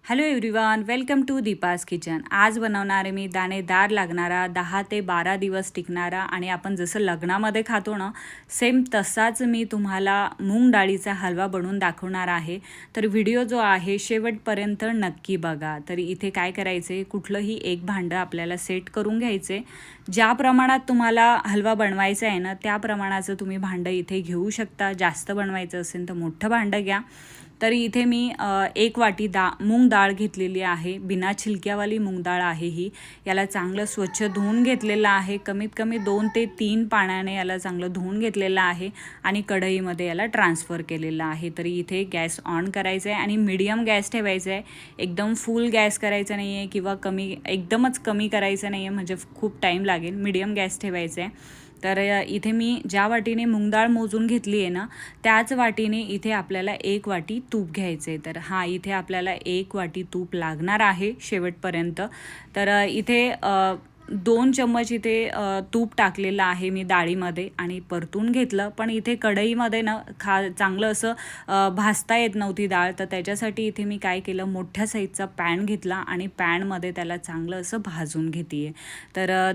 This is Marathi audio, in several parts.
Hello everyone, welcome to Deepa's kitchen. आज बनवणार आहे मी दाणेदार लागणारा 10 ते 12 दिवस टिकणारा आणि आपण जसं लग्नामध्ये खातो ना सेम तसाच मी तुम्हाला मूग डाळीचा हलवा बनवून दाखवणार आहे. तर व्हिडिओ जो आहे शेवटपर्यंत नक्की बघा. तर इथे काय करायचे, कुठलंही एक भांडं आपल्याला सेट करून घ्यायचे. ज्या प्रमाणात तुम्हाला हलवा बनवायचा आहे ना त्या प्रमाणाचं तुम्ही भांडं इथे घेऊ शकता. जास्त बनवायचं असेल तर मोठं भांडं घ्या. तर इथे मी 1 वाटी मूग डाळ घेतलेली आहे. बिना छिलक्यावाली मूग डाळ आहे ही. याला चांगलं स्वच्छ धुवून घेतलेलं आहे. कमीत कमी 2 ते 3 पाण्याने याला चांगलं धुवून घेतलेलं आहे आणि कढईमध्ये याला ट्रान्सफर केलेलं आहे. तरी इथे गॅस ऑन करायचा आहे आणि मीडियम गॅस ठेवायचा आहे. एकदम फुल गॅस करायचा नाही आहे किंवा एकदमच कमी करायचं नाही आहे, म्हणजे खूप टाईम लागेल. मीडियम गॅस ठेवायचा आहे. तर इथे मी ज्या वाटीने मूग डाळ मोजून घेतली आहे ना त्याच वाटीने इथे आपल्याला 1 वाटी तूप घ्यायचं आहे. तर इथे आपल्याला 1 वाटी तूप लागणार आहे शेवटपर्यंत. तर इथे 2 चम्मच इथे तूप टाकलेलं आहे मी डाळीमध्ये आणि परतून घेतलं. पण इथे कढईमध्ये ना चांगलं असं भाजता येत नव्हती डाळ, तर त्याच्यासाठी इथे मी काय केलं, मोठ्या साईजचा पॅन घेतला आणि पॅनमध्ये त्याला चांगलं असं भाजून घेते आहे. तर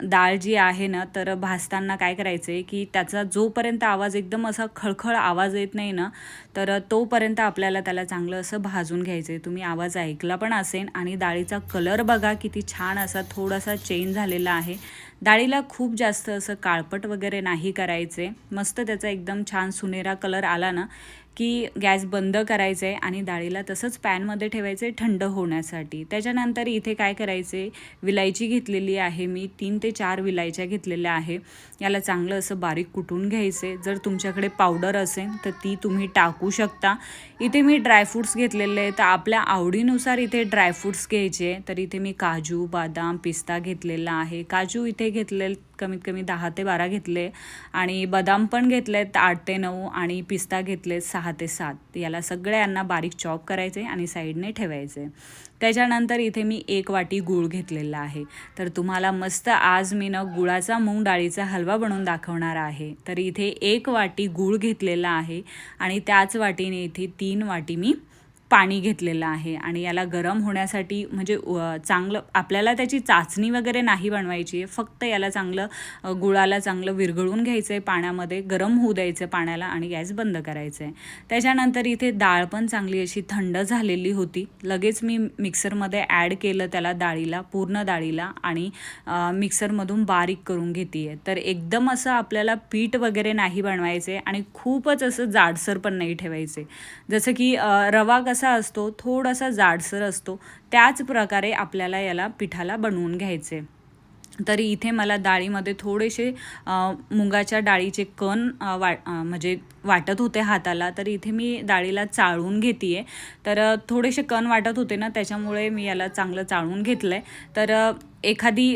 डाळ जी आहे ना, तर भाजताना काय करायचं आहे की त्याचा जोपर्यंत आवाज एकदम असा खळखळ आवाज येत नाही ना, तर तोपर्यंत आपल्याला त्याला चांगलं असं भाजून घ्यायचं आहे. तुम्ही आवाज ऐकला पण असेल. आणि डाळीचा कलर बघा किती छान असा थोडासा चेंज झालेला आहे. डाळीला खूप जास्त असं काळपट वगैरे नाही करायचे. मस्त त्याचा एकदम छान सुनेरा कलर आला ना की गॅस बंद करायचं आहे आणि डाळीला तसंच पॅनमध्ये ठेवायचं आहे थंड होण्यासाठी. त्याच्यानंतर इथे काय करायचे, विलायची घेतलेली आहे मी. 3 ते 4 विलायच्या घेतलेल्या आहे. याला चांगलं असं बारीक कुटून घ्यायचे. जर तुमच्याकडे पावडर असेल तर ती तुम्ही टाकू शकता. इथे मी ड्रायफ्रूट्स घेतलेले आहेत. तर आपल्या आवडीनुसार इथे ड्रायफ्रूट्स घ्यायचे. तर इथे मी काजू, बदाम, पिस्ता घेतलेला आहे. काजू इथे घेतले कमीत कमी 10 ते 12 घेतले आणि बदाम पण घेतलेत 8 ते 9 आणि पिस्ता घेतले 6 ते 7. याला सगळ्यांना बारीक चॉप करायचे आणि साईडने ठेवायचे. त्याच्यानंतर इथे मी 1 वाटी गूळ घेतलेला आहे. तर तुम्हाला मस्त आज मी गुळाचा मूग डाळीचा हलवा बनवून दाखवणार आहे. तर इथे 1 वाटी गूळ घेतलेला आहे आणि त्याच वाटीने इथे 3 वाटी मी पाणी घेतलेलं आहे. आणि याला गरम होण्यासाठी म्हणजे चांगलं आपल्याला त्याची चाचणी वगैरे नाही बनवायची आहे. फक्त याला चांगलं गुळाला चांगलं विरघळून घ्यायचं आहे पाण्यामध्ये, गरम होऊ द्यायचं पाण्याला आणि गॅस बंद करायचं आहे. त्याच्यानंतर इथे डाळ पण चांगली अशी थंड झालेली होती. लगेच मी मिक्सरमध्ये ॲड केलं त्याला, पूर्ण डाळीला आणि मिक्सरमधून बारीक करून घेते आहे. तर एकदम असं आपल्याला पीठ वगैरे नाही बनवायचे आणि खूपच असं जाडसर पण नाही ठेवायचे. जसं की रवा कसा असतो थोडासा जाडसर असतो, त्याच प्रकारे आपल्याला याला पिठाला बनवून घ्यायचे. तरी इथे मला डाळीमध्ये थोडेसे मुगाच्या डाळीचे कण म्हणजे वाटत होते हाताला. तर इथे मी डाळीला चाळून घेते आहे. तर थोडेसे कण वाटत होते ना, त्याच्यामुळे मी याला चांगलं चाळून घेतलं आहे. तर एखादी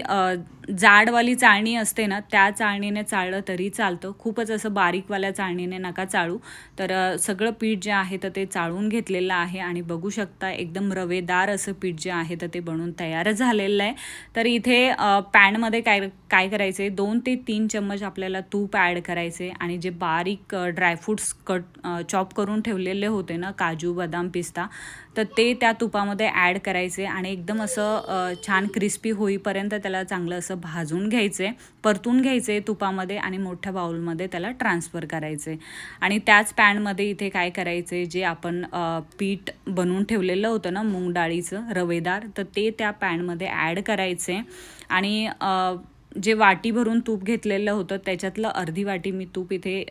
जाडवाली चाळणी असते ना त्या चाळणीने चाळलं तरी चालतं. खूपच असं बारीकवाल्या चाळणीने नका चाळू. तर सगळं पीठ जे आहे तर ते चाळून घेतलेलं आहे आणि बघू शकता एकदम रवेदार असं पीठ जे आहे तर ते बनवून तयार झालेलं आहे. तर इथे पॅनमध्ये काय करायचं आहे, 2 ते 3 चम्मच आपल्याला तूप ॲड करायचे आणि जे बारीक ड्रायफ्रूट्स चॉप करून ठेवलेले होते ना, काजू, बदाम, पिस्ता, तर ते त्या तुपामध्ये ॲड करायचे आणि एकदम असं छान क्रिस्पी होईपर्यंत त्याला चांगलं असं भाजून घ्यायचे, परतून घ्यायचे तुपामध्ये आणि मोठ्या बाउलमध्ये त्याला ट्रान्सफर करायचे. आणि त्याच पॅनमध्ये इथे काय करायचे, जे आपण पीठ बनवून ठेवलेलं होतं ना मूग डाळीचं रवेदार, तर ते त्या पॅनमध्ये ॲड करायचे. आणि जे वाटी भरून तूप घेतलेलं होतं त्याच्यातलं अर्धी वाटी मी तूप इथे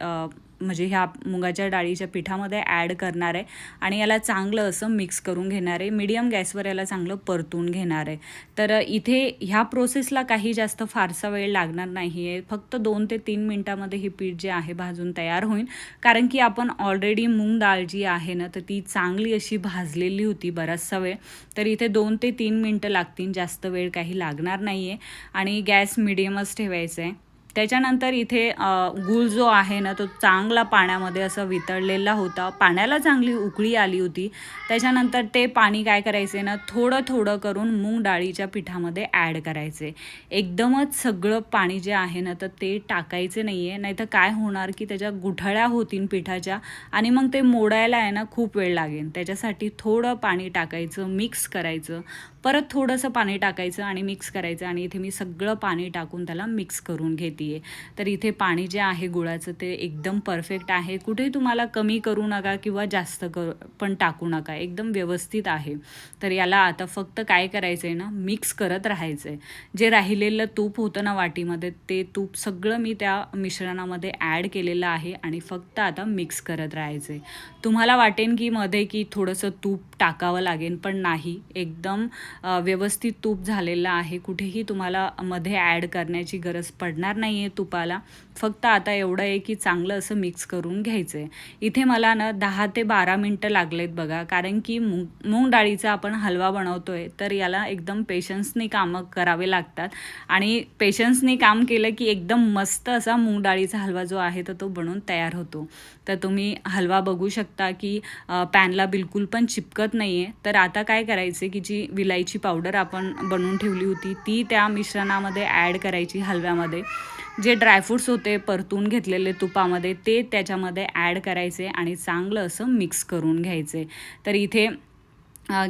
म्हणजे ह्या मुगाच्या डाळीच्या पिठामध्ये ॲड करणार आहे आणि याला चांगलं असं मिक्स करून घेणार आहे. मीडियम गॅसवर याला चांगलं परतून घेणार आहे. तर इथे ह्या प्रोसेसला काही जास्त फारसा वेळ लागणार नाही आहे. फक्त 2 ते 3 मिनटामध्ये हे पीठ जे आहे भाजून तयार होईल. कारण की आपण ऑलरेडी मूग डाळ जी आहे ना तर ती चांगली अशी भाजलेली होती बराचसा वेळ. तर इथे 2 ते 3 मिनटं लागतील, जास्त वेळ काही लागणार नाही आहे. आणि गॅस मीडियमच ठेवायचा आहे. त्याच्यानंतर इथे गूळ जो आहे ना तो चांगला पाण्यामध्ये असं वितळलेला होता. पाण्याला चांगली उकळी आली होती. त्याच्यानंतर ते पाणी काय करायचे ना थोडं थोडं करून मूग डाळीच्या पिठामध्ये ॲड करायचे. एकदमच सगळं पाणी जे आहे ना तर ते टाकायचे नाही आहे, नाहीतर काय होणार की त्याच्या गुठळ्या होतील पिठाच्या आणि मग ते मोडायला आहे ना खूप वेळ लागेल. त्याच्यासाठी थोडं पाणी टाकायचं, मिक्स करायचं, परत थोडंसं पाणी टाकायचं आणि मिक्स करायचं. आणि इथे मी सगळं पाणी टाकून त्याला मिक्स करून घेते आहे. तर इथे पाणी जे आहे गुळाचं ते एकदम परफेक्ट आहे. कुठेही तुम्हाला कमी करू नका किंवा जास्त पण टाकू नका, एकदम व्यवस्थित आहे. तर याला आता फक्त काय करायचं आहे ना मिक्स करत राहायचं आहे. जे राहिलेलं तूप होतं ना वाटीमध्ये ते तूप सगळं मी त्या मिश्रणामध्ये ॲड केलेलं आहे आणि फक्त आता मिक्स करत राहायचं आहे. तुम्हाला वाटेन की मध्ये की थोडंसं तूप टाकावं लागेल, पण नाही, एकदम व्यवस्थित तूप झालेलं आहे. कुठेही तुम्हाला मध्ये ॲड करण्याची गरज पडणार नाही आहे तुपाला. फक्त आता एवढं आहे की चांगलं असं मिक्स करून घ्यायचं आहे. इथे मला ना 10 ते 12 मिनटं लागलेत बघा, कारण की मूग डाळीचा आपण हलवा बनवतो आहे तर याला एकदम पेशन्सनी कामं करावे लागतात आणि पेशन्सनी काम केलं की एकदम मस्त असा मूग डाळीचा हलवा जो आहे तर तो बनून तयार होतो. तर तुम्ही हलवा बघू शकता की पॅनला बिलकुल पण चिपकत नाही आहे. तर आता काय करायचे की जी विलायची पावडर आपण बनवून ठेवली होती ती त्या मिश्रणामध्ये ॲड करायची हलव्यामध्ये. जे ड्रायफ्रूट्स होते परतून घेतलेले तुपामध्ये ते त्याच्यामध्ये ॲड करायचे आणि चांगलं असं मिक्स करून घ्यायचे. तर इथे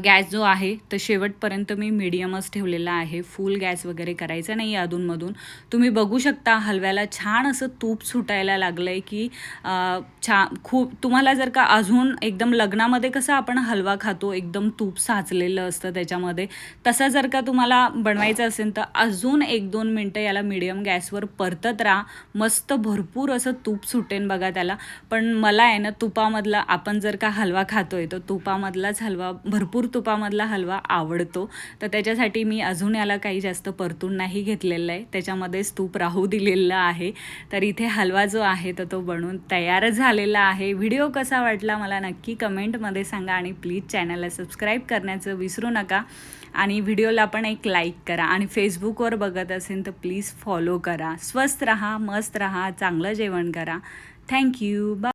गॅस जो आहे तर शेवटपर्यंत मी मीडियमच ठेवलेला आहे. फुल गॅस वगैरे करायचा नाही अधूनमधून. तुम्ही बघू शकता हलव्याला छान असं तूप सुटायला लागलं आहे की खूप तुम्हाला जर का अजून एकदम लग्नामध्ये कसं आपण हलवा खातो एकदम तूप साचलेलं असतं त्याच्यामध्ये, तसा जर का तुम्हाला बनवायचं असेल तर अजून 1-2 मिनटं याला मीडियम गॅसवर परतत राहा. मस्त भरपूर असं तूप सुटेन बघा त्याला. पण मला आहे ना तुपामधला, आपण जर का हलवा खातोय तर तुपामधलाच हलवा, भरपूर तुपामधला हलवा आवडतो. तर त्याच्यासाठी मी अजून याला काही जास्त परतून नाही घेतलेलं आहे, त्याच्यामध्येच तूप राहू दिलेलं आहे. तर इथे हलवा जो आहे तर तो बनून तयार झालेला आहे. व्हिडिओ कसा वाटला मला नक्की कमेंटमध्ये सांगा आणि प्लीज चॅनलला सबस्क्राईब करण्याचं विसरू नका. आणि व्हिडिओला पण एक लाईक करा आणि फेसबुकवर बघत असेल तर प्लीज फॉलो करा. स्वस्त राहा, मस्त राहा, चांगलं जेवण करा. थँक्यू. बाय.